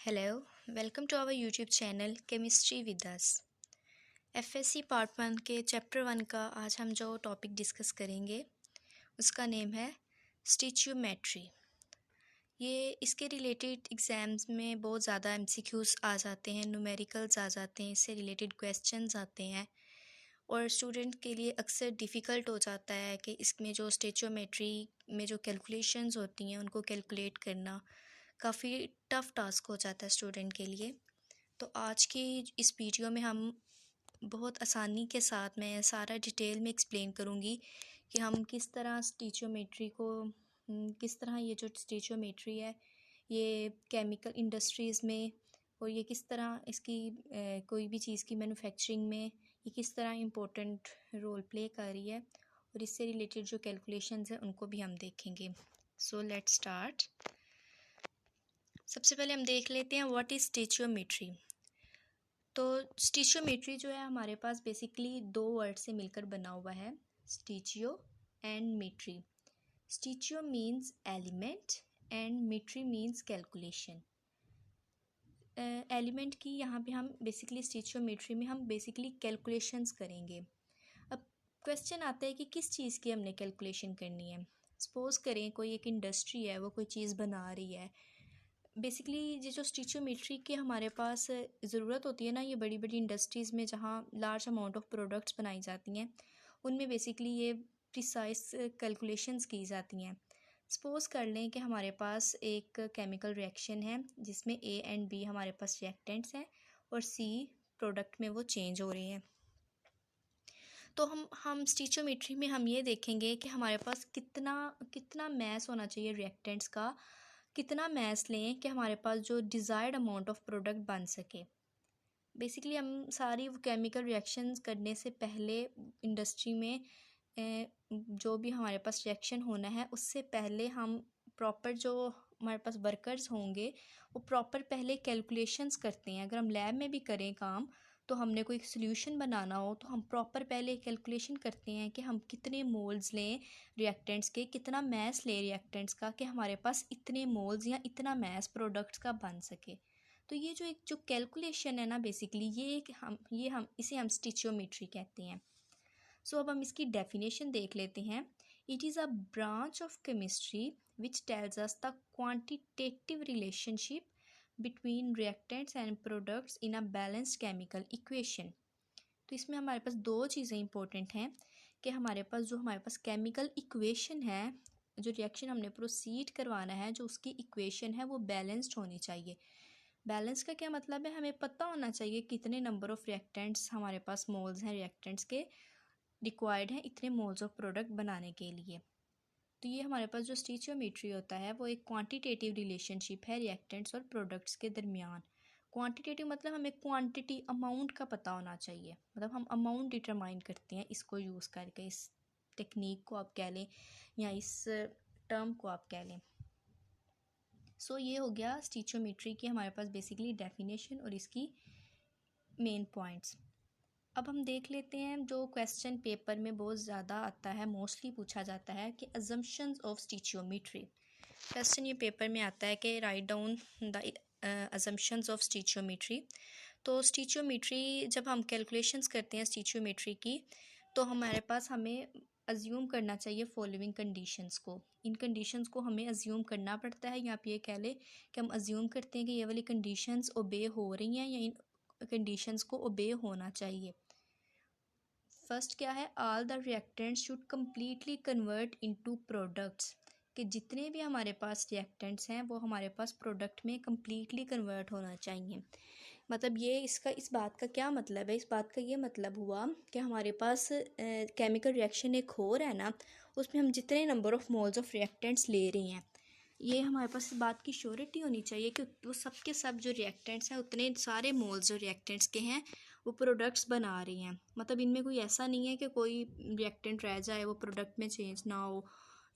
Hello, welcome to our YouTube channel Chemistry with us। FSC part 1 के chapter 1 का आज हम जो टॉपिक डिस्कस करेंगे उसका नेम है स्टिचियोमेट्री। ये इसके रिलेटेड एग्ज़ाम्स में बहुत ज़्यादा MCQs आ जाते हैं, न्यूमेरिकल्स आ जाते हैं, इससे रिलेटेड क्वेश्चंस आते हैं और स्टूडेंट के लिए अक्सर डिफ़िकल्ट हो जाता है कि इसमें जो स्टिचियोमेट्री में जो कैलकुलेशंस होती हैं उनको कैलकुलेट करना काफ़ी टफ़ टास्क हो जाता है स्टूडेंट के लिए। तो आज की इस वीडियो में हम बहुत आसानी के साथ मैं सारा डिटेल में एक्सप्लेन करूँगी कि हम किस तरह स्टिचियोमेट्री को किस तरह ये जो स्टिचियोमेट्री है ये केमिकल इंडस्ट्रीज़ में और ये किस तरह इसकी कोई भी चीज़ की मैन्युफैक्चरिंग में ये किस तरह इम्पोर्टेंट रोल प्ले कर रही है और इससे रिलेटेड जो कैलकुलेशंस हैं उनको भी हम देखेंगे। So let's start. सबसे पहले हम देख लेते हैं व्हाट इज़ स्टिचियोमेट्री। तो स्टिचियोमेट्री जो है हमारे पास बेसिकली दो वर्ड से मिलकर बना हुआ है, stoichio and metry. Stoichio means element and metry means calculation. Element की यहाँ पे हम बेसिकली स्टिचियोमेट्री में हम बेसिकली कैलकुलेशंस करेंगे। अब क्वेश्चन आता है कि किस चीज़ की हमने कैलकुलेशन करनी है। सपोज़ करें कोई एक इंडस्ट्री है, वो कोई चीज़ बना रही है। बेसिकली ये जो स्टिचियोमेट्री की हमारे पास ज़रूरत होती है ना, ये बड़ी बड़ी इंडस्ट्रीज़ में जहाँ लार्ज अमाउंट ऑफ प्रोडक्ट्स बनाई जाती हैं उनमें बेसिकली ये प्रिसाइज कैलकुलेशंस की जाती हैं। सपोज़ कर लें कि हमारे पास एक केमिकल रिएक्शन है जिसमें A एंड B हमारे पास रिएक्टेंट्स हैं और C प्रोडक्ट में वो चेंज हो रहे हैं। तो हम स्टिचियोमेट्री में हम ये देखेंगे कि हमारे पास कितना मैस होना चाहिए रिएक्टेंट्स का, कितना मैस लें कि हमारे पास जो डिज़ायर्ड अमाउंट ऑफ प्रोडक्ट बन सके। बेसिकली हम सारी केमिकल रिएक्शंस करने से पहले इंडस्ट्री में जो भी हमारे पास रिएक्शन होना है उससे पहले हम प्रॉपर जो हमारे पास वर्कर्स होंगे वो प्रॉपर पहले कैलकुलेशंस करते हैं। अगर हम लैब में भी करें काम तो हमने कोई सोल्यूशन बनाना हो तो हम प्रॉपर पहले कैलकुलेशन करते हैं कि हम कितने मोल्स लें रिएक्टेंट्स के, कितना मैस लें रिएक्टेंट्स का कि हमारे पास इतने मोल्स या इतना मैस प्रोडक्ट्स का बन सके। तो ये जो कैलकुलेशन है ना बेसिकली हम इसे हम स्टिचियोमेट्री कहते हैं। सो अब हम इसकी डेफिनेशन देख लेते हैं। It is a branch of chemistry which tells us the quantitative relationship between reactants and products in a balanced chemical equation. तो इसमें हमारे पास दो चीज़ें इंपॉर्टेंट हैं कि हमारे पास केमिकल इक्वेशन है, जो रिएक्शन हमने प्रोसीड करवाना है, जो उसकी इक्वेशन है वो बैलेंस्ड होनी चाहिए। बैलेंस का क्या मतलब है, हमें पता होना चाहिए कितने नंबर ऑफ रिएक्टेंट्स हमारे पास मोल्स हैं रिएक्टेंट्स के रिक्वायर्ड हैं इतने मोल्स ऑफ प्रोडक्ट बनाने के लिए। तो ये हमारे पास जो स्टिचियोमेट्री होता है वो एक क्वांटिटेटिव रिलेशनशिप है रिएक्टेंट्स और प्रोडक्ट्स के दरमियान। क्वांटिटेटिव मतलब हमें क्वांटिटी अमाउंट का पता होना चाहिए, मतलब हम अमाउंट डिटरमाइन करते हैं इसको यूज़ करके, इस टेक्निक को आप कह लें या इस टर्म को आप कह लें। सो ये हो गया स्टिचियोमेट्री की हमारे पास बेसिकली डेफिनेशन और इसकी मेन पॉइंट्स। अब हम देख लेते हैं जो क्वेश्चन पेपर में बहुत ज़्यादा आता है, मोस्टली पूछा जाता है कि अजम्पशंस ऑफ स्टिचियोमेट्री। क्वेश्चन ये पेपर में आता है कि write down the assumptions of stoichiometry. तो स्टिचियोमेट्री जब हम कैलकुलेशंस करते हैं स्टिचियोमेट्री की तो हमें अज्यूम करना चाहिए फॉलोइंग कंडीशंस को। इन कंडीशंस को हमें अज्यूम करना पड़ता है, या आप ये कह लें कि हम अज्यूम करते हैं कि ये वाली कंडीशंस ओबे हो रही हैं या इन कंडीशंस को ओबे होना चाहिए। फर्स्ट क्या है, all the reactants should completely convert into products, कि जितने भी हमारे पास रिएक्टेंट्स हैं वो हमारे पास प्रोडक्ट में कम्प्लीटली कन्वर्ट होना चाहिए। मतलब ये इस बात का क्या मतलब है, इस बात का ये मतलब हुआ कि हमारे पास केमिकल रिएक्शन एक हो रहा है ना, उसमें हम जितने number of moles of reactants ले रहे हैं ये हमारे पास इस बात की श्योरिटी होनी चाहिए कि वो सब के सब जो रिएक्टेंट्स हैं उतने सारे मोल्स जो रिएक्टेंट्स के हैं वो प्रोडक्ट्स बना रही हैं। मतलब इनमें कोई ऐसा नहीं है कि कोई रिएक्टेंट रह जाए वो प्रोडक्ट में चेंज ना हो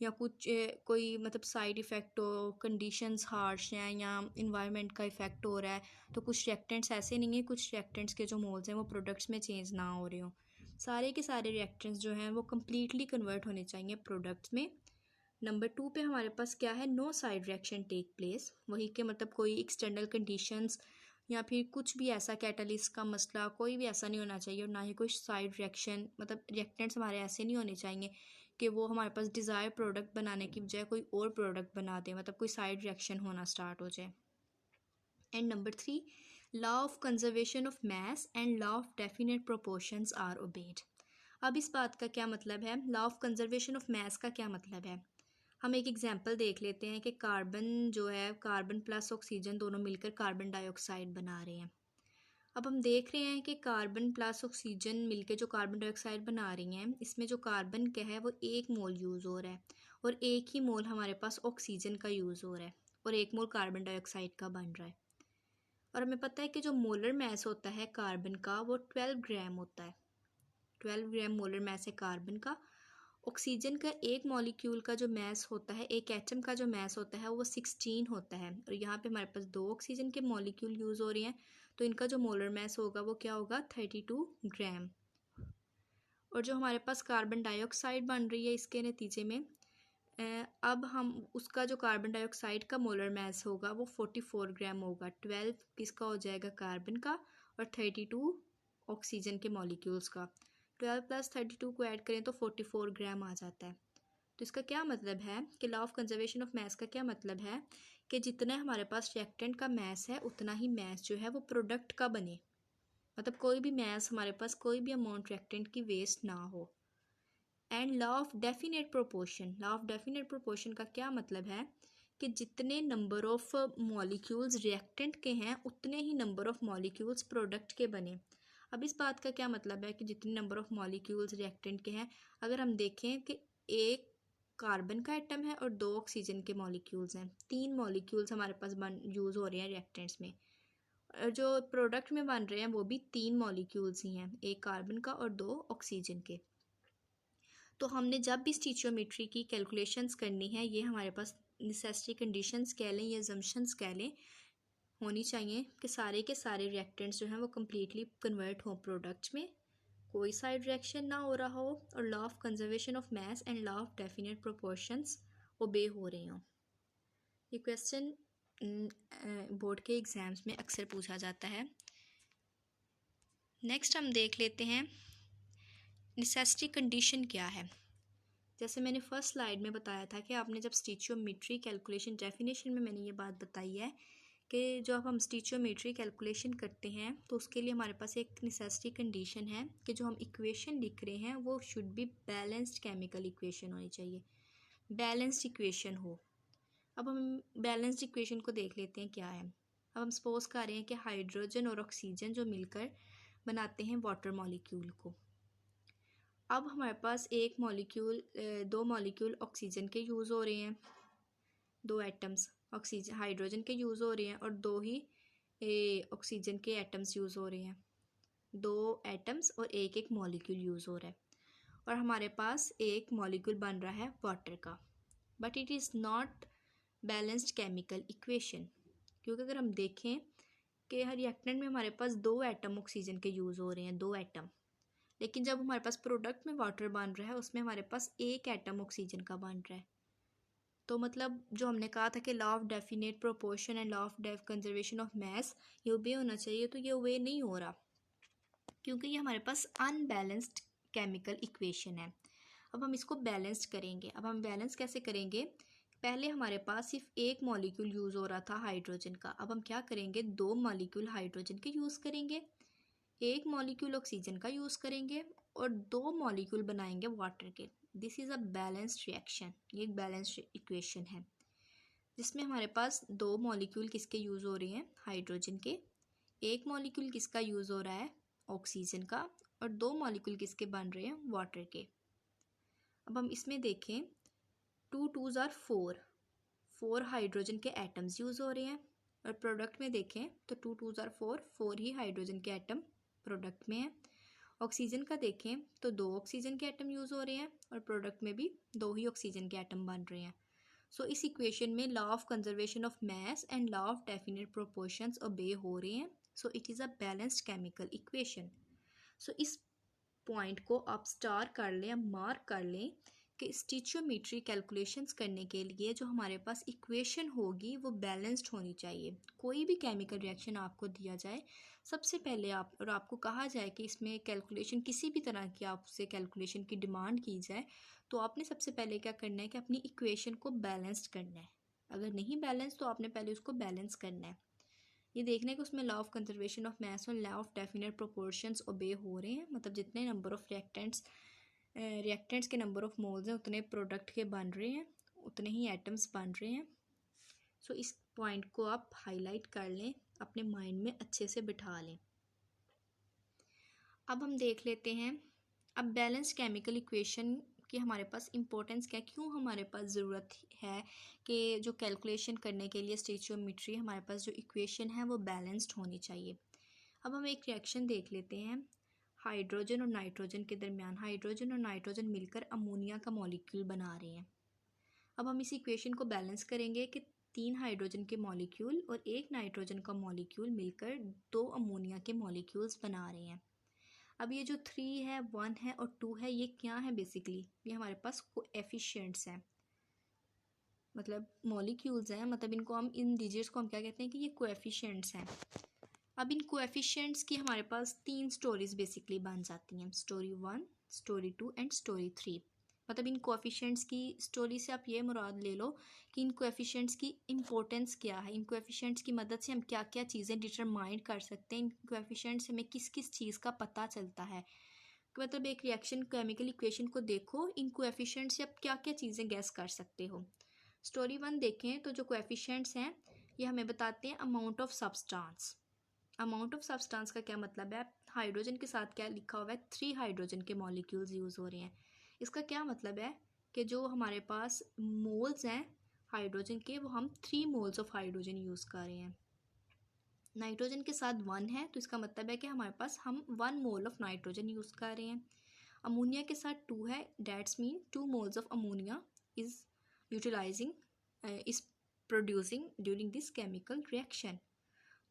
या कुछ कोई मतलब साइड इफ़ेक्ट हो, कंडीशंस हार्श हैं या इन्वायरमेंट का इफ़ेक्ट हो रहा है। तो कुछ रिएक्टेंट्स ऐसे नहीं हैं, कुछ रिएक्टेंट्स के जो मोल्स हैं वो प्रोडक्ट्स में चेंज ना हो रहे हो। सारे के सारे रिएक्टेंट्स जो हैं वो कम्प्लीटली कन्वर्ट होने चाहिए प्रोडक्ट्स में। नंबर 2 पे हमारे पास क्या है, no side reaction take place, वही के मतलब कोई एक्सटर्नल कंडीशंस या फिर कुछ भी ऐसा कैटलिस्ट का मसला कोई भी ऐसा नहीं होना चाहिए, और ना ही कोई साइड रिएक्शन, मतलब रिएक्टेंट्स हमारे ऐसे नहीं होने चाहिए कि वो हमारे पास डिज़ायर प्रोडक्ट बनाने की बजाय कोई और प्रोडक्ट बना दे, मतलब कोई साइड रिएक्शन होना स्टार्ट हो जाए। And number 3, law of conservation of mass and law of definite proportions are obeyed. अब इस बात का क्या मतलब है, law of conservation of mass का क्या मतलब है। हम एक एग्जांपल देख लेते हैं कि कार्बन जो है, कार्बन प्लस ऑक्सीजन दोनों मिलकर कार्बन डाइऑक्साइड बना रहे हैं। अब हम देख रहे हैं कि कार्बन प्लस ऑक्सीजन मिलकर जो कार्बन डाइऑक्साइड बना रही हैं, इसमें जो कार्बन का है वो 1 मोल यूज़ हो रहा है, और 1 ही मोल हमारे पास ऑक्सीजन का यूज़ हो रहा है, और 1 मोल कार्बन डाइऑक्साइड का बन रहा है। और हमें पता है कि जो मोलर मैस होता है कार्बन का वो 12 ग्राम होता है, 12 ग्राम मोलर मैस है कार्बन का। ऑक्सीजन का एक मॉलिक्यूल का जो मैस होता है, एक एटम का जो मैस होता है वो 16 होता है, और यहाँ पे हमारे पास 2 ऑक्सीजन के मॉलिक्यूल यूज़ हो रहे हैं, तो इनका जो मोलर मैस होगा वो क्या होगा, 32 ग्राम। और जो हमारे पास कार्बन डाइऑक्साइड बन रही है इसके नतीजे में, अब हम उसका जो कार्बन डाइऑक्साइड का मोलर मैस होगा वो 44 ग्राम होगा। 12 किसका हो जाएगा, कार्बन का, और 32 ऑक्सीजन के मॉलिक्यूल्स का। 12 प्लस 32 को ऐड करें तो 44 ग्राम आ जाता है। तो इसका क्या मतलब है कि law of conservation of mass का क्या मतलब है कि जितना हमारे पास रिएक्टेंट का मैस है उतना ही मैस जो है वो प्रोडक्ट का बने, मतलब कोई भी मैस हमारे पास, कोई भी अमाउंट रिएक्टेंट की वेस्ट ना हो। And law of definite proportion, law of definite proportion का क्या मतलब है कि जितने नंबर ऑफ मॉलिक्यूल्स रिएक्टेंट के हैं उतने ही नंबर ऑफ मॉलिक्यूल्स प्रोडक्ट के बने। अब इस बात का क्या मतलब है कि जितने नंबर ऑफ मॉलिक्यूल्स रिएक्टेंट के हैं, अगर हम देखें कि एक कार्बन का एटम है और 2 ऑक्सीजन के मॉलिक्यूल्स हैं, 3 मॉलिक्यूल्स हमारे पास बन यूज़ हो रहे हैं रिएक्टेंट्स में, और जो प्रोडक्ट में बन रहे हैं वो भी 3 मॉलिक्यूल्स ही हैं, एक कार्बन का और 2 ऑक्सीजन के। तो हमने जब भी स्टीचियोमेट्री की कैलकुलेशंस करनी है, ये हमारे पास नेसेसरी कंडीशंस कह लें या जम्पशंस कह लें, होनी चाहिए कि सारे के सारे रिएक्टेंट्स जो हैं वो कम्प्लीटली कन्वर्ट हों प्रोडक्ट्स में, कोई साइड रिएक्शन ना हो रहा हो, और law of conservation of mass and law of definite proportions obey हो रहे हों। ये क्वेश्चन बोर्ड के एग्ज़ाम्स में अक्सर पूछा जाता है। नेक्स्ट हम देख लेते हैं नेसेसरी कंडीशन क्या है। जैसे मैंने फर्स्ट स्लाइड में बताया था कि आपने जब स्टीचियोमेट्री कैलकुलेशन डेफिनेशन में मैंने ये बात बताई है कि जब हम स्टीचियोमेट्री कैलकुलेशन करते हैं तो उसके लिए हमारे पास एक नेसेसरी कंडीशन है कि जो हम इक्वेशन लिख रहे हैं वो should be balanced chemical equation होनी चाहिए, बैलेंस्ड इक्वेशन हो। अब हम बैलेंस्ड इक्वेशन को देख लेते हैं क्या है। अब हम सपोज कर रहे हैं कि हाइड्रोजन और ऑक्सीजन जो मिलकर बनाते हैं वाटर मॉलिक्यूल को। अब हमारे पास एक मॉलिक्यूल, 2 मॉलिक्यूल ऑक्सीजन के यूज़ हो रहे हैं, 2 एटम्स ऑक्सीजन हाइड्रोजन के यूज़ हो रहे हैं, और 2 ही ऑक्सीजन के एटम्स यूज़ हो रहे हैं, 2 एटम्स और एक मॉलिक्यूल यूज़ हो रहा है, और हमारे पास एक मॉलिक्यूल बन रहा है वाटर का। But it is not balanced chemical equation, क्योंकि अगर हम देखें कि हर रिएक्टेंट में हमारे पास 2 एटम ऑक्सीजन के यूज़ हो रहे हैं, 2 एटम, लेकिन जब हमारे पास प्रोडक्ट में वाटर बन रहा है उसमें हमारे पास एक एटम ऑक्सीजन का बन रहा है। तो मतलब जो हमने कहा था कि law of definite proportion and law of conservation of मास ये ओबे होना चाहिए, तो ये ओबे नहीं हो रहा क्योंकि ये हमारे पास अनबैलेंस्ड केमिकल इक्वेशन है। अब हम इसको बैलेंस करेंगे। अब हम बैलेंस कैसे करेंगे, पहले हमारे पास सिर्फ एक मॉलिक्यूल यूज़ हो रहा था हाइड्रोजन का, अब हम क्या करेंगे, 2 मॉलिक्यूल हाइड्रोजन के यूज़ करेंगे, एक मॉलिक्यूल ऑक्सीजन का यूज़ करेंगे, और 2 मॉलिक्यूल बनाएंगे वाटर के। This is a balanced reaction, ये एक बैलेंस्ड इक्वेशन है जिसमें हमारे पास 2 मॉलिक्यूल किसके यूज़ हो रहे हैं, हाइड्रोजन के, एक मॉलिक्यूल किसका यूज़ हो रहा है, ऑक्सीजन का, और 2 मॉलिक्यूल किसके बन रहे हैं, वाटर के। अब हम इसमें देखें, 2 2 4, 4 हाइड्रोजन के एटम्स यूज़ हो रहे हैं, और प्रोडक्ट में देखें तो 2 2 4, 4 ही हाइड्रोजन के एटम प्रोडक्ट में है। ऑक्सीजन का देखें तो 2 ऑक्सीजन के एटम यूज़ हो रहे हैं, और प्रोडक्ट में भी 2 ही ऑक्सीजन के एटम बन रहे हैं। सो इस इक्वेशन में law of conservation of mass and law of definite proportions obey हो रहे हैं। So it is a balanced chemical equation. So इस पॉइंट को आप स्टार कर लें या मार्क कर लें कि स्टिचियोमेट्री कैलकुलेशंस करने के लिए जो हमारे पास इक्वेशन होगी वो बैलेंस्ड होनी चाहिए। कोई भी केमिकल रिएक्शन आपको दिया जाए, सबसे पहले आपको कहा जाए कि इसमें कैलकुलेशन किसी भी तरह की आपसे कैलकुलेशन की डिमांड की जाए, तो आपने सबसे पहले क्या करना है कि अपनी इक्वेशन को बैलेंस्ड करना है। अगर नहीं बैलेंस तो आपने पहले उसको बैलेंस करना है। ये देखने को उसमें लॉ ऑफ कंजर्वेशन ऑफ मास और law of definite proportions obey हो रहे हैं, मतलब जितने नंबर ऑफ रिएक्टेंट्स के नंबर ऑफ मोल्स हैं उतने प्रोडक्ट के बन रहे हैं, उतने ही एटम्स बन रहे हैं। सो इस पॉइंट को आप हाईलाइट कर लें, अपने माइंड में अच्छे से बिठा लें। अब हम देख लेते हैं अब बैलेंस्ड केमिकल इक्वेशन की हमारे पास इंपॉर्टेंस क्या है, क्यों हमारे पास ज़रूरत है कि जो कैलकुलेशन करने के लिए स्टिचियोमेट्री हमारे पास जो इक्वेशन है वो बैलेंस्ड होनी चाहिए। अब हम एक रिएक्शन देख लेते हैं। हाइड्रोजन और नाइट्रोजन के दरमियान हाइड्रोजन और नाइट्रोजन मिलकर अमोनिया का मॉलिक्यूल बना रहे हैं। अब हम इस इक्वेशन को बैलेंस करेंगे कि 3 हाइड्रोजन के मॉलिक्यूल और 1 नाइट्रोजन का मॉलिक्यूल मिलकर 2 अमोनिया के मॉलिक्यूल्स बना रहे हैं। अब ये जो 3 है, 1 है और 2 है, ये क्या है बेसिकली, ये हमारे पास कोएफिशिएंट्स हैं, मतलब मॉलिक्यूल्स हैं, मतलब इनको हम इन डिजिट्स को हम क्या कहते हैं कि ये कोएफिशिएंट्स हैं। अब इन कोएफिशिएंट्स की हमारे पास 3 स्टोरीज बेसिकली बन जाती हैं, स्टोरी 1, स्टोरी 2 एंड स्टोरी 3। मतलब इन कोएफिशिएंट्स की स्टोरी से आप ये मुराद ले लो कि इन कोएफिशिएंट्स की इंपॉर्टेंस क्या है, इन कोएफिशिएंट्स की मदद से हम क्या क्या चीज़ें डिटरमाइन कर सकते हैं, इन कोएफिशिएंट्स से हमें किस किस चीज़ का पता चलता है। मतलब एक रिएक्शन केमिकल इक्वेशन को देखो, इन कोएफिशिएंट्स से आप क्या क्या चीज़ें गैस कर सकते हो। स्टोरी 1 देखें तो जो कोएफिशिएंट्स हैं ये हमें बताते हैं amount of substance. Amount of substance का क्या मतलब है, हाइड्रोजन के साथ क्या लिखा हुआ है, 3 हाइड्रोजन के मॉलिक्यूल्स यूज़ हो रहे हैं। इसका क्या मतलब है कि जो हमारे पास मोल्स हैं हाइड्रोजन के, वो हम 3 मोल्स ऑफ हाइड्रोजन यूज़ कर रहे हैं। नाइट्रोजन के साथ 1 है तो इसका मतलब है कि हमारे पास हम 1 मोल ऑफ नाइट्रोजन यूज़ कर रहे हैं। अमोनिया के साथ 2 है, that's mean 2 moles of ammonia is utilizing is producing during this chemical reaction.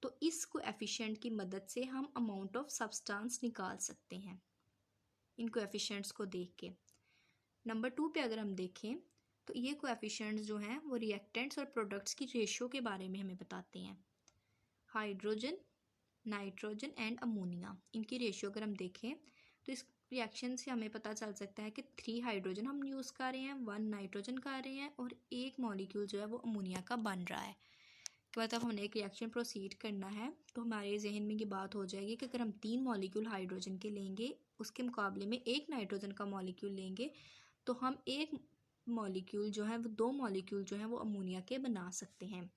तो इस कोएफिशिएंट की मदद से हम अमाउंट ऑफ सब्सटेंस निकाल सकते हैं इन कोएफिशिएंट्स को देख के। नंबर 2 पे अगर हम देखें तो ये कोएफिशिएंट्स जो हैं वो रिएक्टेंट्स और प्रोडक्ट्स की रेशियो के बारे में हमें बताते हैं। हाइड्रोजन, नाइट्रोजन एंड अमोनिया, इनकी रेशियो अगर हम देखें तो इस रिएक्शन से हमें पता चल सकता है कि 3 हाइड्रोजन हम यूज़ कर रहे हैं, 1 नाइट्रोजन कर रहे हैं और एक मॉलिक्यूल जो है वो अमोनिया का बन रहा है। कि मतलब हमने एक रिएक्शन प्रोसीड करना है तो हमारे जहन में ये बात हो जाएगी कि अगर हम 3 मॉलिक्यूल हाइड्रोजन के लेंगे, उसके मुकाबले में एक नाइट्रोजन का मॉलिक्यूल लेंगे, तो हम एक मॉलिक्यूल जो है वो 2 मॉलिक्यूल जो है वो अमोनिया के बना सकते हैं।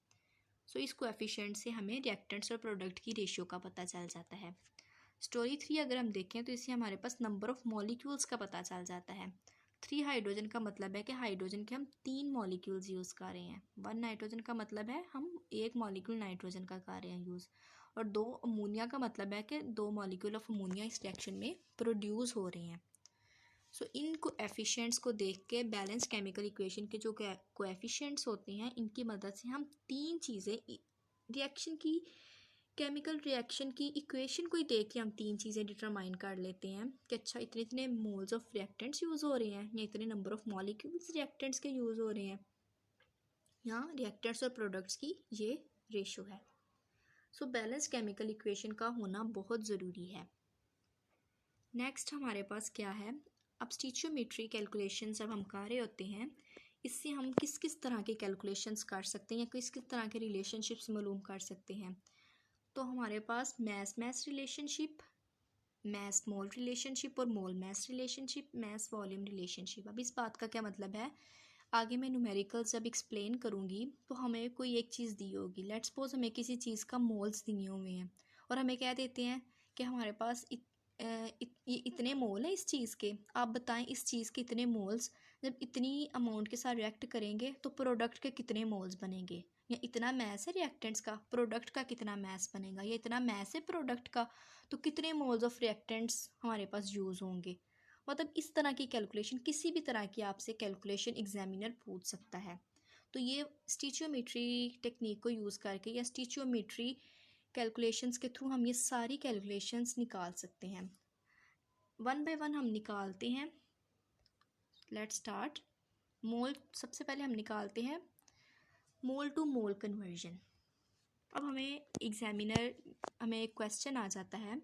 सो इस कोएफिशिएंट से हमें रिएक्टेंट्स और प्रोडक्ट की रेशियो का पता चल जाता है। स्टोरी 3 अगर हम देखें तो इससे हमारे पास नंबर ऑफ मॉलिक्यूल्स का पता चल जाता है। 3 हाइड्रोजन का मतलब है कि हाइड्रोजन के हम 3 मॉलिक्यूल्स यूज़ कर रहे हैं। 1 नाइट्रोजन का मतलब है हम एक मॉलिक्यूल नाइट्रोजन का कर रहे हैं यूज़। और 2 अमोनिया का मतलब है कि 2 मॉलिक्यूल ऑफ अमोनिया इस रिएक्शन में प्रोड्यूस हो रहे हैं। सो इन कोएफिशिएंट्स को देख के बैलेंस केमिकल इक्वेशन के जो कोएफिशिएंट्स होते हैं इनकी मदद से हम 3 चीज़ें रिएक्शन की केमिकल रिएक्शन की इक्वेशन को ही देख के हम 3 चीज़ें डिटरमाइन कर लेते हैं कि अच्छा इतने इतने मोल्स ऑफ रिएक्टेंट्स यूज़ हो रहे हैं या इतने नंबर ऑफ मॉलिक्यूल्स रिएक्टेंट्स के यूज़ हो रहे हैं, या रिएक्टेंट्स और प्रोडक्ट्स की ये रेशो है। सो बैलेंस केमिकल इक्वेशन का होना बहुत ज़रूरी है। नेक्स्ट हमारे पास क्या है, अब स्टिचियोमेट्री कैलकुलेशन जब हम कर रहे होते हैं, इससे हम किस किस तरह के कैलकुलेशंस कर सकते हैं या किस किस तरह के रिलेशनशिप्स मालूम कर सकते हैं। तो हमारे पास mass relationship, mass mole relationship और mole mass relationship, mass volume relationship. अब इस बात का क्या मतलब है, आगे मैं न्यूमेरिकल्स जब एक्सप्लेन करूँगी तो हमें कोई एक चीज़ दी होगी, लेट्स सपोज हमें किसी चीज़ का मोल्स दिए हुए हैं और हमें कह देते हैं कि हमारे पास ये इतने मोल हैं इस चीज़ के, आप बताएं इस चीज़ के इतने मोल्स जब इतनी अमाउंट के साथ रिएक्ट करेंगे तो प्रोडक्ट के कितने मोल्स बनेंगे, या इतना मैस है रिएक्टेंट्स का, प्रोडक्ट का कितना मैस बनेगा, या इतना मैस है प्रोडक्ट का तो कितने मोल्स ऑफ रिएक्टेंट्स हमारे पास यूज़ होंगे। मतलब इस तरह की कैलकुलेशन, किसी भी तरह की आपसे कैलकुलेशन एग्जामिनर पूछ सकता है। तो ये स्टिचियोमेट्री टेक्निक को यूज़ करके या स्टिचियोमेट्री कैलकुलेशंस के थ्रू हम ये सारी कैलकुलेशंस निकाल सकते हैं। 1 बाय 1 हम निकालते हैं। Let's start. मोल, सबसे पहले हम निकालते हैं मोल टू मोल कन्वर्जन। अब हमें एक क्वेश्चन आ जाता है,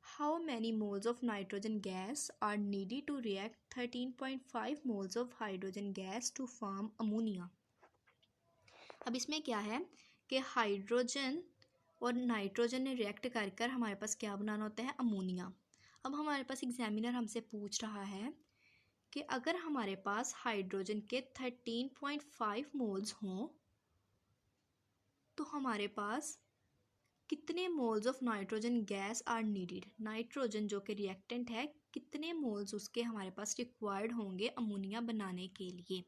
how many moles of nitrogen gas are needed to react 13.5 moles of hydrogen gas to form ammonia. अब इसमें क्या है कि हाइड्रोजन और नाइट्रोजन ने रिएक्ट कर कर हमारे पास क्या बनाना होता है, अमोनिया। अब हमारे पास एग्जामिनर हमसे पूछ रहा है कि अगर हमारे पास हाइड्रोजन के 13.5 मोल्स हों तो हमारे पास कितने moles of nitrogen gas are needed. Nitrogen जो कि रिएक्टेंट है, कितने मोल्स उसके हमारे पास रिक्वायर्ड होंगे अमोनिया बनाने के लिए।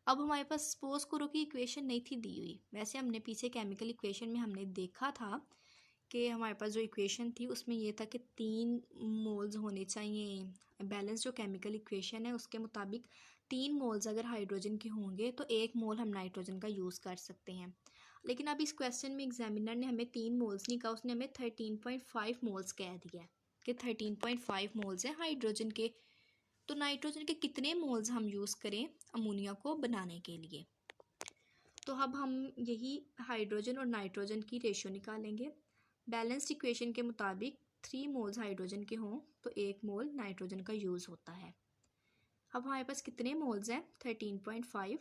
अब हमारे पास सपोज करो कि इक्वेशन नहीं थी दी हुई। वैसे हमने पीछे केमिकल इक्वेशन में हमने देखा था कि हमारे पास जो इक्वेशन थी उसमें ये था कि 3 मोल्स होने चाहिए। बैलेंस जो केमिकल इक्वेशन है उसके मुताबिक 3 मोल्स अगर हाइड्रोजन के होंगे तो 1 मोल हम नाइट्रोजन का यूज़ कर सकते हैं। लेकिन अब इस क्वेश्चन में एग्जामिनर ने हमें 3 मोल्स नहीं कहा, उसने हमें 13.5 मोल्स कह दिया कि 13.5 मोल्स हैं हाइड्रोजन के। तो नाइट्रोजन के कितने मोल्स हम यूज़ करें अमोनिया को बनाने के लिए। तो अब हम यही हाइड्रोजन और नाइट्रोजन की रेशियो निकालेंगे। बैलेंस्ड इक्वेशन के मुताबिक 3 मोल्स हाइड्रोजन के हों तो 1 मोल नाइट्रोजन का यूज़ होता है। अब हमारे पास कितने मोल्स हैं, 13.5,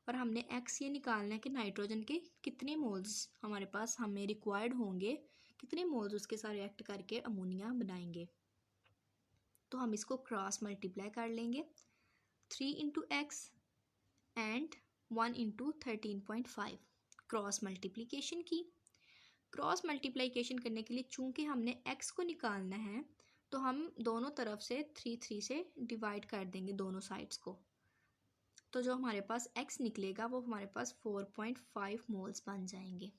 और हमने एक्स ये निकालना है कि नाइट्रोजन के कितने मोल्स हमारे पास हमें रिक्वायर्ड होंगे, कितने मोल्स उसके साथ रिएक्ट करके अमोनिया बनाएंगे। तो हम इसको क्रॉस मल्टीप्लाई कर लेंगे, 3 into x and 1 into 13.5, cross multiplication की। क्रॉस मल्टीप्लिकेशन करने के लिए चूंकि हमने x को निकालना है तो हम दोनों तरफ से 3 से डिवाइड कर देंगे दोनों साइड्स को। तो जो हमारे पास x निकलेगा वो हमारे पास 4.5 मोल्स बन जाएंगे।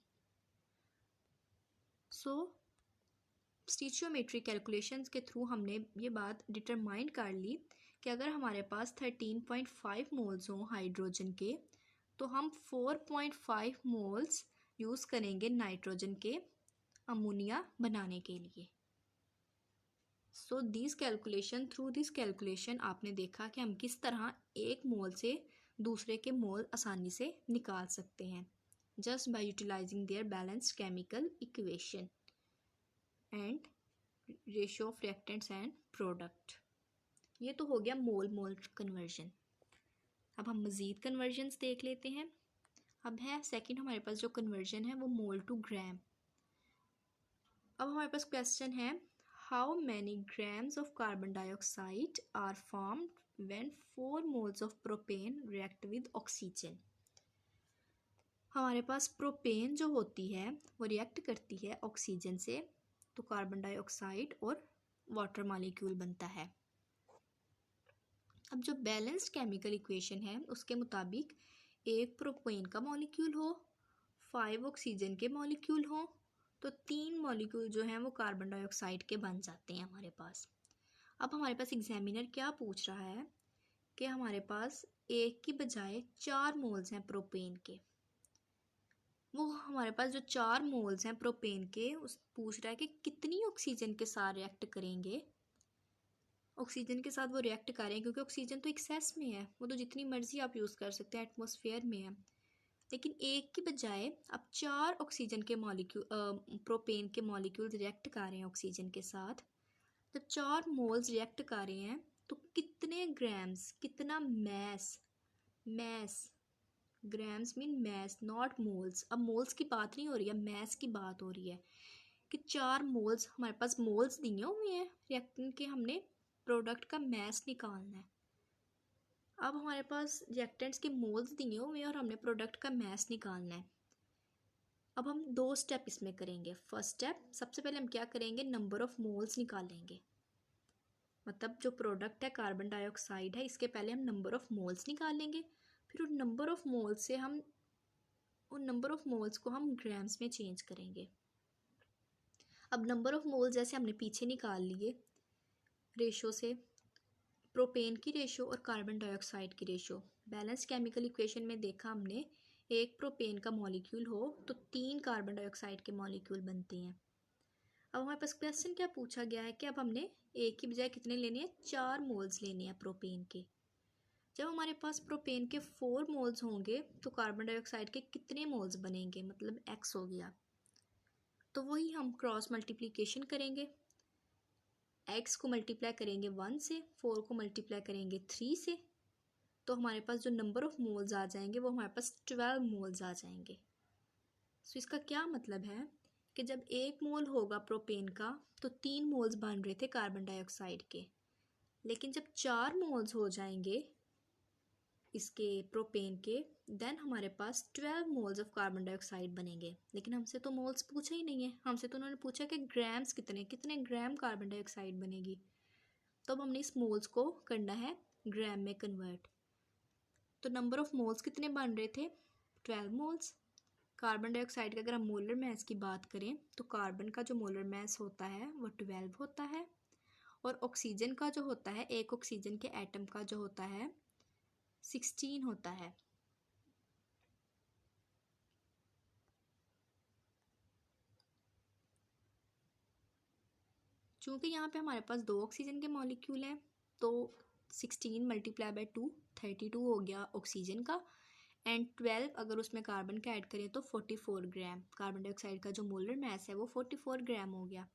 सो स्टिचियोमेट्री कैलकुलेशंस के थ्रू हमने ये बात डिटरमाइन कर ली कि अगर हमारे पास 13.5 मोल्स हों हाइड्रोजन के तो हम 4.5 मोल्स यूज़ करेंगे नाइट्रोजन के अमोनिया बनाने के लिए। सो थ्रू दिस कैलकुलेशन आपने देखा कि हम किस तरह एक मोल से दूसरे के मोल आसानी से निकाल सकते हैं just by utilizing their balanced chemical equation and ratio of reactants and product. ये तो हो गया मोल मोल कन्वर्जन। अब हम मज़ीद कन्वर्जन्स देख लेते हैं। अब है सेकंड हमारे पास जो कन्वर्जन है वो मोल टू ग्राम। अब हमारे पास क्वेश्चन है, how many grams of carbon dioxide are formed when 4 moles of propane react with oxygen. हमारे पास प्रोपेन जो होती है वो रिएक्ट करती है ऑक्सीजन से, तो कार्बन डाइऑक्साइड और वाटर मॉलिक्यूल बनता है। अब जो बैलेंस्ड केमिकल इक्वेशन है उसके मुताबिक 1 प्रोपेन का मॉलिक्यूल हो, 5 ऑक्सीजन के मॉलिक्यूल हो, तो 3 मॉलिक्यूल जो हैं वो कार्बन डाइऑक्साइड के बन जाते हैं हमारे पास। अब हमारे पास एग्जामिनर क्या पूछ रहा है कि हमारे पास 1 की बजाय 4 मोल्स हैं प्रोपेन के। वो हमारे पास जो 4 मोल्स हैं प्रोपेन के उस पूछ रहा है कि कितनी ऑक्सीजन के साथ रिएक्ट करेंगे, ऑक्सीजन के साथ वो रिएक्ट करें, क्योंकि ऑक्सीजन तो एक्सेस में है, वो तो जितनी मर्जी आप यूज़ कर सकते हैं, एटमॉस्फेयर में है। लेकिन 1 की बजाय अब 4 ऑक्सीजन के मॉलिक्यूल प्रोपेन के मॉलिक्यूल्स रिएक्ट कर रहे हैं ऑक्सीजन के साथ। जब 4 मोल्स रिएक्ट कर रहे हैं तो कितने ग्राम्स, कितना mass grams mean mass not moles. अब मोल्स की बात नहीं हो रही है, मैस की बात हो रही है कि 4 मोल्स हमारे पास मोल्स दिए हुए हैं रिएक्टेंट के, हमने प्रोडक्ट का मैस निकालना है। अब हमारे पास रिएक्टेंट्स के मोल्स दिए हुए हैं और हमने प्रोडक्ट का मैस निकालना है। अब हम 2 स्टेप इसमें करेंगे। फर्स्ट स्टेप, सबसे पहले हम क्या करेंगे, नंबर ऑफ़ मोल्स निकालेंगे। मतलब जो प्रोडक्ट है कार्बन डाइऑक्साइड है, इसके पहले हम नंबर ऑफ़ मोल्स निकालेंगे, फिर उन नंबर ऑफ़ मोल्स से हम उन नंबर ऑफ़ मोल्स को हम ग्राम्स में चेंज करेंगे। अब नंबर ऑफ़ मोल्स जैसे हमने पीछे निकाल लिए रेशो से, प्रोपेन की रेशो और कार्बन डाइऑक्साइड की रेशो। बैलेंस केमिकल इक्वेशन में देखा हमने 1 प्रोपेन का मॉलिक्यूल हो तो 3 कार्बन डाइऑक्साइड के मॉलिक्यूल बनते हैं। अब हमारे पास क्वेश्चन क्या पूछा गया है कि अब हमने एक की बजाय कितने लेने हैं, 4 मोल्स लेने हैं प्रोपेन के। जब हमारे पास प्रोपेन के 4 मोल्स होंगे तो कार्बन डाइऑक्साइड के कितने मोल्स बनेंगे, मतलब x हो गया। तो वही हम क्रॉस मल्टीप्लिकेशन करेंगे, x को मल्टीप्लाई करेंगे 1 से, 4 को मल्टीप्लाई करेंगे 3 से, तो हमारे पास जो नंबर ऑफ मोल्स आ जाएंगे वो हमारे पास 12 मोल्स आ जाएंगे। सो इसका क्या मतलब है कि जब 1 मोल होगा प्रोपेन का तो 3 मोल्स बन रहे थे कार्बन डाइऑक्साइड के, लेकिन जब 4 मोल्स हो जाएंगे इसके प्रोपेन के, देन हमारे पास 12 मोल्स ऑफ कार्बन डाइऑक्साइड बनेंगे। लेकिन हमसे तो मोल्स पूछा ही नहीं है, हमसे तो उन्होंने पूछा कि ग्राम्स कितने कितने ग्राम कार्बन डाइऑक्साइड बनेगी। तो अब हमने इस मोल्स को करना है ग्राम में कन्वर्ट। तो नंबर ऑफ मोल्स कितने बन रहे थे, 12 मोल्स। कार्बन डाइऑक्साइड का अगर हम मोलर मैस की बात करें तो कार्बन का जो मोलर मैस होता है वो 12 होता है, और ऑक्सीजन का जो होता है, एक ऑक्सीजन के एटम का जो होता है 16 होता है। चूँकि यहाँ पे हमारे पास 2 ऑक्सीजन के मॉलिक्यूल हैं तो 16 मल्टीप्लाई बाई 2 32 हो गया ऑक्सीजन का, एंड 12 अगर उसमें कार्बन का ऐड करें तो 44 ग्राम। कार्बन डाइऑक्साइड का जो मोलर मैस है वो 44 ग्राम हो गया।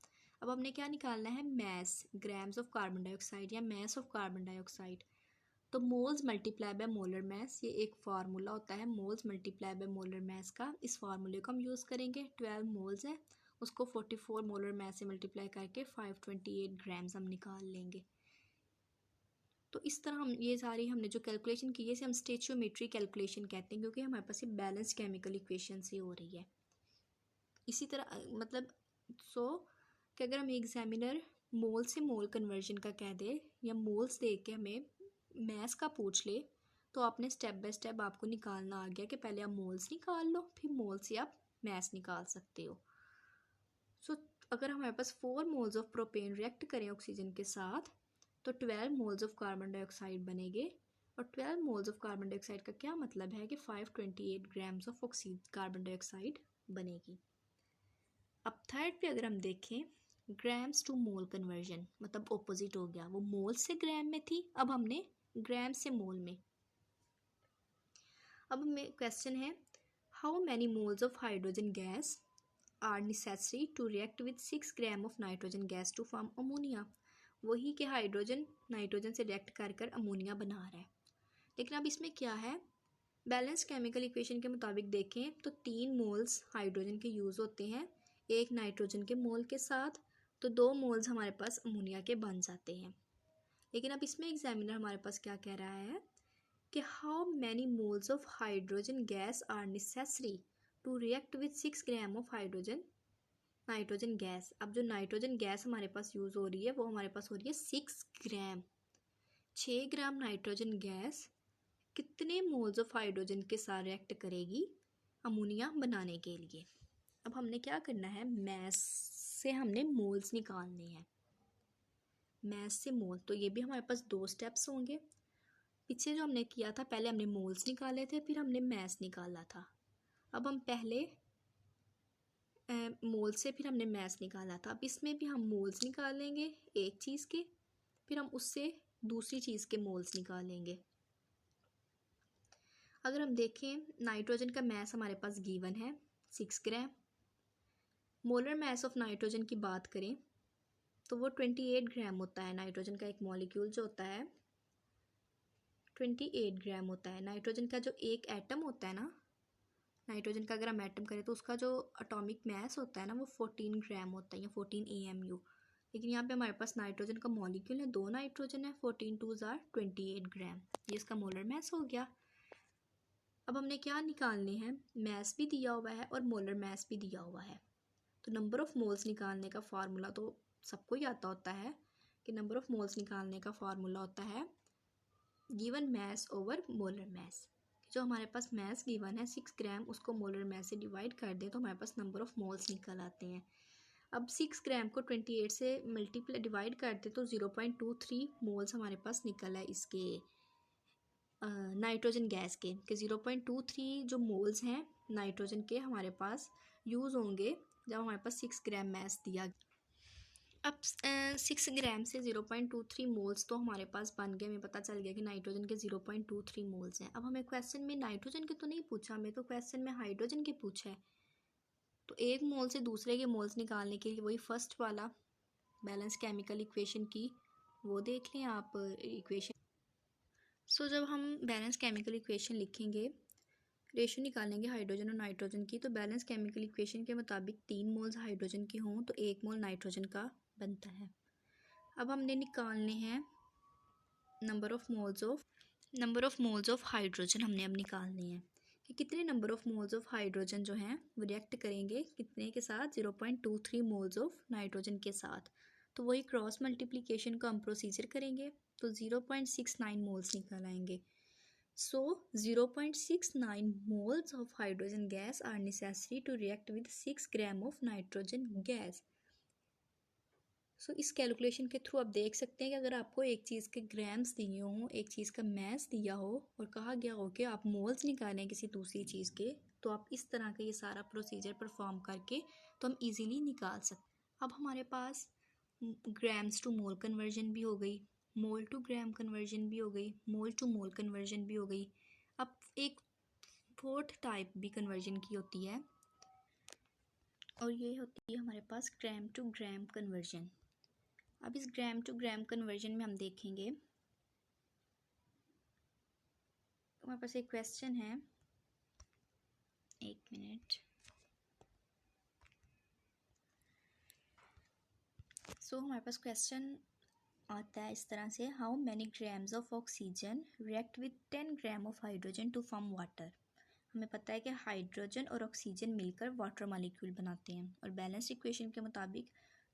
अब हमने क्या निकालना है, mass, grams of carbon dioxide या मैस ऑफ कार्बन डाइऑक्साइड। तो moles multiply by molar mass, ये एक फार्मूला होता है moles multiply by molar mass का। इस फार्मूले को हम यूज़ करेंगे। 12 मोल्स है, उसको 44 मोलर मैस से मल्टीप्लाई करके 528 ग्राम्स हम निकाल लेंगे। तो इस तरह हम ये सारी हमने जो कैलकुलेशन की है इसे हम स्टेचियोमेट्री कैलकुलेशन कहते हैं, क्योंकि हमारे पास ये बैलेंस केमिकल इक्वेशन से हो रही है। इसी तरह मतलब कि अगर हम एग्जामिनर मोल से मोल कन्वर्जन का कह दे या मोल्स दे के हमें मैस का पूछ ले, तो आपने स्टेप बाय स्टेप आपको निकालना आ गया कि पहले आप मोल्स निकाल लो, फिर मोल से आप मैस निकाल सकते हो। अगर हमारे पास 4 मोल्स ऑफ प्रोपेन रिएक्ट करें ऑक्सीजन के साथ तो 12 मोल्स ऑफ कार्बन डाइऑक्साइड बनेंगे। और 12 मोल्स ऑफ कार्बन डाइऑक्साइड का क्या मतलब है कि 528 ग्राम्स ऑफ कार्बन डाइऑक्साइड बनेगी। अब थर्ड पे अगर हम देखें, ग्राम्स टू मोल कन्वर्जन, मतलब ऑपोजिट हो गया, वो मोल से ग्राम में थी, अब हमने ग्राम से मोल में। अब में क्वेश्चन है, how many moles of hydrogen gas are necessary to react with 6 gram of nitrogen gas to form ammonia. वही कि हाइड्रोजन नाइट्रोजन से रिएक्ट कर कर अमोनिया बना रहा है। लेकिन अब इसमें क्या है, बैलेंस केमिकल इक्वेशन के मुताबिक देखें तो 3 मोल्स हाइड्रोजन के यूज़ होते हैं एक नाइट्रोजन के मोल के साथ, तो 2 मोल्स हमारे पास अमोनिया के बन जाते हैं। लेकिन अब इसमें एग्जामिनर हमारे पास क्या कह रहा है कि how many moles of hydrogen gas are necessary to react with 6 gram of hydrogen nitrogen gas. अब जो नाइट्रोजन गैस हमारे पास यूज़ हो रही है वो हमारे पास हो रही है 6 ग्राम। 6 ग्राम नाइट्रोजन गैस कितने मोल्स ऑफ हाइड्रोजन के साथ रिएक्ट करेगी अमोनिया बनाने के लिए। अब हमने क्या करना है, मैस से हमने मोल्स निकालने हैं, मैस से मोल। तो ये भी हमारे पास 2 स्टेप्स होंगे। पीछे जो हमने किया था, पहले हमने मोल्स निकाले थे फिर हमने मैस निकाला था। अब हम पहले मोल से फिर हमने मैस निकाला था, अब इसमें भी हम मोल्स निकालेंगे एक चीज़ के, फिर हम उससे दूसरी चीज़ के मोल्स निकालेंगे। अगर हम देखें नाइट्रोजन का मैस हमारे पास गिवन है 6 ग्राम। मोलर मैस ऑफ नाइट्रोजन की बात करें तो वो 28 ग्राम होता है। नाइट्रोजन का एक मॉलिक्यूल जो होता है 28 ग्राम होता है। नाइट्रोजन का जो एक एटम होता है ना, नाइट्रोजन का अगर हम एटम करें तो उसका जो एटॉमिक मैस होता है ना वो 14 ग्राम होता है या 14 AMU। लेकिन यहाँ पे हमारे पास नाइट्रोजन का मॉलिक्यूल है, 2 नाइट्रोजन है, 14 2s are 28 ग्राम, ये इसका मोलर मैस हो गया। अब हमने क्या निकालने हैं, मैस भी दिया हुआ है और मोलर मैस भी दिया हुआ है। तो नंबर ऑफ़ मोल्स निकालने का फार्मूला तो सबको ही आता होता है कि नंबर ऑफ़ मोल्स निकालने का फार्मूला होता है given mass over molar mass. जो हमारे पास मैस गिवन है 6 ग्राम, उसको मोलर मैस से डिवाइड कर दें तो हमारे पास नंबर ऑफ़ मोल्स निकल आते हैं। अब 6 ग्राम को 28 से मल्टीप्लाई डिवाइड कर दें तो 0.23 मोल्स हमारे पास निकल है इसके नाइट्रोजन गैस के 0.23 जो मोल्स हैं नाइट्रोजन के हमारे पास यूज़ होंगे जब हमारे पास 6 ग्राम मैस दिया। अब 6 ग्राम से 0.23 मोल्स तो हमारे पास बन गए। हमें पता चल गया कि नाइट्रोजन के 0.23 मोल्स हैं। अब हमें क्वेश्चन में नाइट्रोजन के तो नहीं पूछा, हमें तो क्वेश्चन में हाइड्रोजन के पूछा है। तो एक मोल से दूसरे के मोल्स निकालने के लिए वही फर्स्ट वाला बैलेंस केमिकल इक्वेशन की वो देख लें आप इक्वेशन। सो जब हम बैलेंस केमिकल इक्वेशन लिखेंगे, रेशो निकालेंगे हाइड्रोजन और नाइट्रोजन की, तो बैलेंस केमिकल इक्वेशन के मुताबिक 3 मोल्स हाइड्रोजन के हों तो 1 मोल नाइट्रोजन का बनता है। अब हमने निकालने हैं number of moles of hydrogen हमने अब निकालने हैं कि कितने number of moles of hydrogen जो हैं वो रिएक्ट करेंगे कितने के साथ, 0.23 मोल्स ऑफ नाइट्रोजन के साथ। तो वही क्रॉस मल्टीप्लिकेशन का हम प्रोसीजर करेंगे तो 0.69 मोल्स निकल आएंगे। So 0.69 moles of hydrogen gas are necessary to react with 6 gram of nitrogen gas. So इस कैलकुलेशन के थ्रू आप देख सकते हैं कि अगर आपको एक चीज़ के ग्राम्स दिए हों, एक चीज़ का मैस दिया हो और कहा गया हो कि आप मोल्स निकालें किसी दूसरी चीज़ के, तो आप इस तरह का ये सारा प्रोसीजर परफॉर्म करके तो हम इजीली निकाल सकते। अब हमारे पास ग्राम्स टू मोल कन्वर्जन भी हो गई, मोल टू ग्राम कन्वर्जन भी हो गई, मोल टू मोल कन्वर्जन भी हो गई। अब एक फोर्थ टाइप भी कन्वर्जन की होती है और ये होती है हमारे पास ग्राम टू ग्राम कन्वर्जन। अब इस ग्राम टू ग्राम कन्वर्जन में हम देखेंगे, हमारे पास एक क्वेश्चन है, एक मिनट। सो हमारे पास क्वेश्चन आता है इस तरह से, how many grams of oxygen react with 10 gram of hydrogen to form water. हमें पता है कि हाइड्रोजन और ऑक्सीजन मिलकर वाटर मॉलिक्यूल बनाते हैं और बैलेंस इक्वेशन के मुताबिक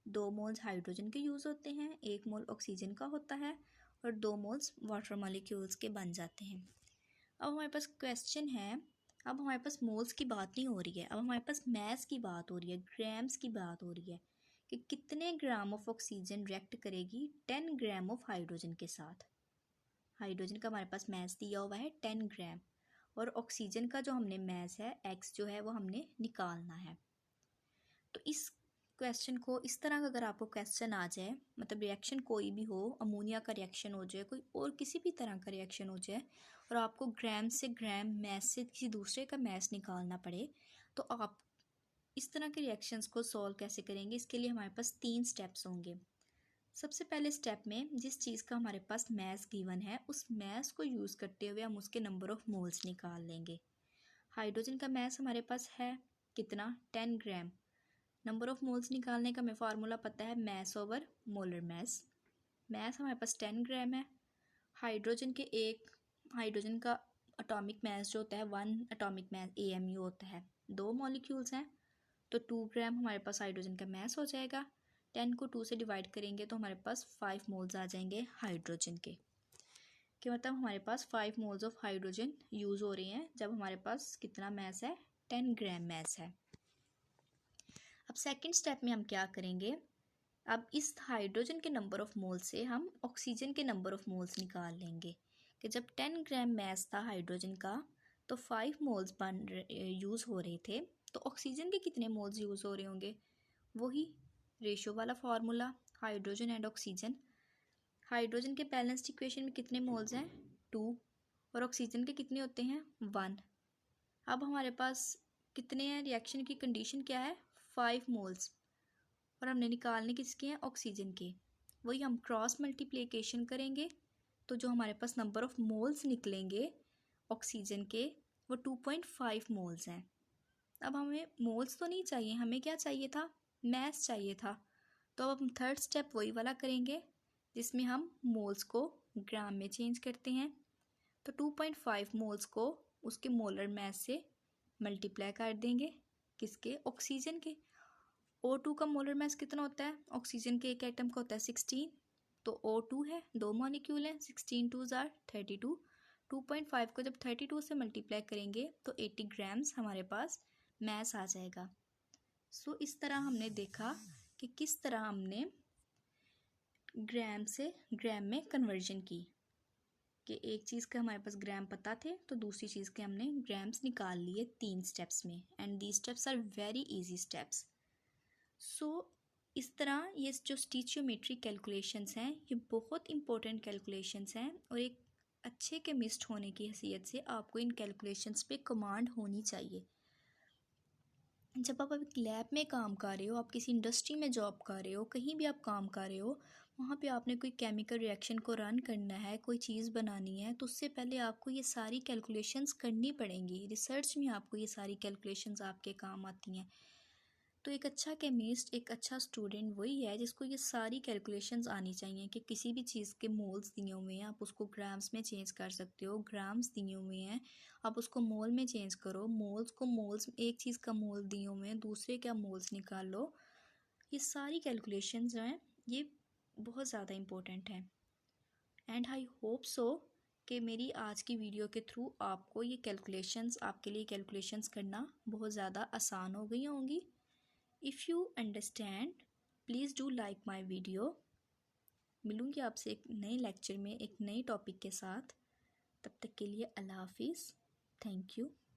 2 मोल्स हाइड्रोजन के यूज़ होते हैं, 1 मोल ऑक्सीजन का होता है और 2 मोल्स वाटर मॉलिक्यूल्स के बन जाते हैं। अब हमारे पास क्वेश्चन है, अब हमारे पास मोल्स की बात नहीं हो रही है, अब हमारे पास मैस की बात हो रही है, ग्राम्स की बात हो रही है कि कितने ग्राम ऑफ ऑक्सीजन रिएक्ट करेगी 10 ग्राम ऑफ हाइड्रोजन के साथ। हाइड्रोजन का हमारे पास मैस दिया हुआ है 10 ग्राम और ऑक्सीजन का जो हमने मैस है एक्स जो है वो हमने निकालना है। तो इस क्वेश्चन को इस तरह का अगर आपको क्वेश्चन आ जाए, मतलब रिएक्शन कोई भी हो, अमोनिया का रिएक्शन हो जाए, कोई और किसी भी तरह का रिएक्शन हो जाए और आपको ग्राम से ग्राम मैस से किसी दूसरे का मैस निकालना पड़े, तो आप इस तरह के रिएक्शंस को सॉल्व कैसे करेंगे। इसके लिए हमारे पास 3 स्टेप्स होंगे। सबसे पहले स्टेप में जिस चीज़ का हमारे पास मैस गिवन है उस मैस को यूज़ करते हुए हम उसके नंबर ऑफ मोल्स निकाल लेंगे। हाइड्रोजन का मैस हमारे पास है कितना, 10 ग्राम। नंबर ऑफ मोल्स निकालने का हमें फार्मूला पता है, mass over molar mass. Mass हमारे पास 10 ग्राम है। हाइड्रोजन का एटॉमिक मैस जो होता है 1 एटॉमिक मैस AMU होता है, 2 मॉलिक्यूल्स हैं तो 2 ग्राम हमारे पास हाइड्रोजन का मैस हो जाएगा। 10 को 2 से डिवाइड करेंगे तो हमारे पास 5 मोल्स आ जाएंगे हाइड्रोजन के मतलब हमारे पास 5 मोल्स ऑफ हाइड्रोजन यूज़ हो रही हैं जब हमारे पास कितना मैस है, 10 ग्राम मैस है। अब सेकंड स्टेप में हम क्या करेंगे, अब इस हाइड्रोजन के नंबर ऑफ मोल्स से हम ऑक्सीजन के नंबर ऑफ मोल्स निकाल लेंगे कि जब 10 ग्राम मैस था हाइड्रोजन का तो 5 मोल्स यूज़ हो रहे थे, तो ऑक्सीजन के कितने मोल्स यूज़ हो रहे होंगे, वही रेशो वाला formula, hydrogen and oxygen. Hydrogen के बैलेंस्ड इक्वेशन में कितने मोल्स हैं, 2 और ऑक्सीजन के कितने होते हैं, 1। अब हमारे पास कितने हैं, रिएक्शन की कंडीशन क्या है, 5 मोल्स और हमने निकालने किसके हैं, ऑक्सीजन के। वही हम क्रॉस मल्टीप्लिकेशन करेंगे तो जो हमारे पास नंबर ऑफ मोल्स निकलेंगे ऑक्सीजन के वो 2.5 मोल्स हैं। अब हमें मोल्स तो नहीं चाहिए, हमें क्या चाहिए था, मैस चाहिए था। तो अब हम थर्ड स्टेप वही वाला करेंगे जिसमें हम मोल्स को ग्राम में चेंज करते हैं। तो 2.5 मोल्स को उसके मोलर मैस से मल्टीप्लाई कर देंगे किसके, ऑक्सीजन के। O2 का मोलर मैस कितना होता है, ऑक्सीजन के एक एटम का होता है 16, तो O2 है, 2 मॉलिक्यूल हैं, 16 2 जार 32। 2.5 को जब 32 से मल्टीप्लाई करेंगे तो 80 ग्राम्स हमारे पास मैस आ जाएगा। सो इस तरह हमने देखा कि किस तरह हमने ग्राम से ग्राम में कन्वर्जन की कि एक चीज़ का हमारे पास ग्राम पता थे तो दूसरी चीज़ के हमने ग्राम्स निकाल लिए 3 स्टेप्स में, and these steps are very easy steps. So इस तरह ये जो स्टीचियोमेट्री कैलकुलेशंस हैं ये बहुत इंपॉर्टेंट कैलकुलेशंस हैं और एक अच्छे केमिस्ट होने की हैसियत से आपको इन कैलकुलेशंस पे कमांड होनी चाहिए। जब आप एक लैब में काम कर रहे हो, आप किसी इंडस्ट्री में जॉब कर रहे हो, कहीं भी आप काम कर रहे हो, वहाँ पे आपने कोई केमिकल रिएक्शन को रन करना है, कोई चीज़ बनानी है, तो उससे पहले आपको ये सारी कैलकुलेशंस करनी पड़ेंगी। रिसर्च में आपको ये सारी कैलकुलेशंस आपके काम आती हैं। तो एक अच्छा केमिस्ट, एक अच्छा स्टूडेंट वही है जिसको ये सारी कैलकुलेशंस आनी चाहिए कि किसी भी चीज़ के मोल्स दिए हुए हैं, आप उसको ग्राम्स में चेंज कर सकते हो, ग्राम्स दिए हुए हैं, आप उसको मोल में चेंज करो, मोल्स को मोल्स, एक चीज़ का मोल दिए हुए हैं, दूसरे का मोल्स निकाल लो। ये सारी कैलकुलेशंस जो हैं ये बहुत ज़्यादा इम्पोर्टेंट हैं। एंड आई होप सो कि मेरी आज की वीडियो के थ्रू आपको ये कैलकुलेशंस, आपके लिए कैलकुलेशंस करना बहुत ज़्यादा आसान हो गई होंगी। If you understand, please do like my video। मिलूँगी आपसे एक नए लेक्चर में एक नए टॉपिक के साथ। तब तक के लिए अल्लाह हाफिज़। Thank you.